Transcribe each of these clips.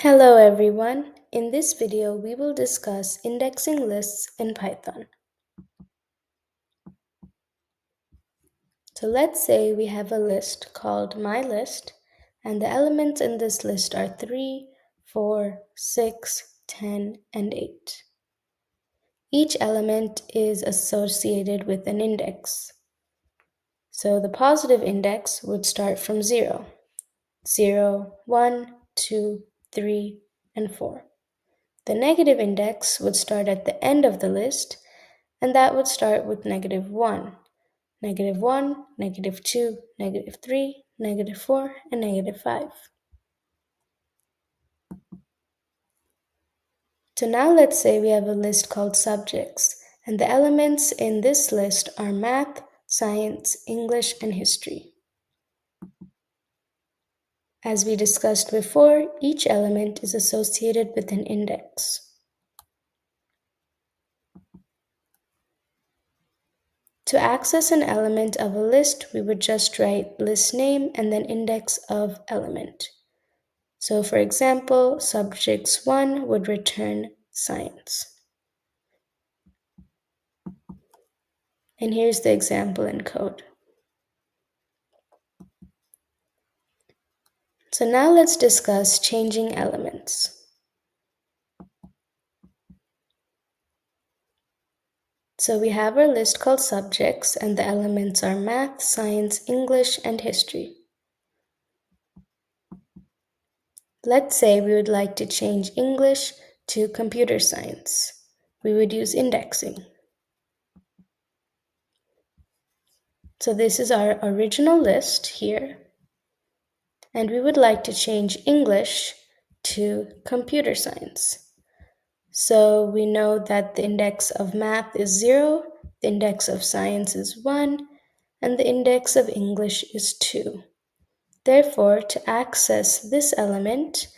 Hello everyone. In this video, we will discuss indexing lists in Python. So let's say we have a list called myList, and the elements in this list are 3, 4, 6, 10, and 8. Each element is associated with an index. So the positive index would start from 0, 0, 1, 2, 3, and 4. The negative index would start at the end of the list, and that would start with -1, -1, -2, -3, -4, and -5. So now let's say we have a list called subjects, and the elements in this list are math, science, English, and history. As we discussed before, each element is associated with an index. To access an element of a list, we would just write list name and then index of element. So for example, subjects 1 would return science. And here's the example in code. So now let's discuss changing elements. So we have our list called subjects, and the elements are math, science, English, and history. Let's say we would like to change English to computer science. We would use indexing. So this is our original list here, and we would like to change English to computer science. So we know that the index of math is 0, the index of science is 1, and the index of English is 2. Therefore, to access this element,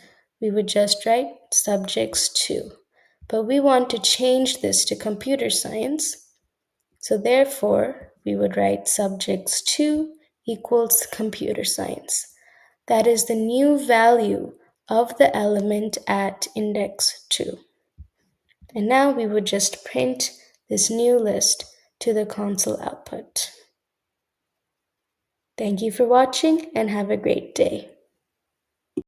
we would just write subjects 2. But we want to change this to computer science, so therefore we would write subjects 2 equals computer science. That is the new value of the element at index 2. And now we would just print this new list to the console output. Thank you for watching and have a great day.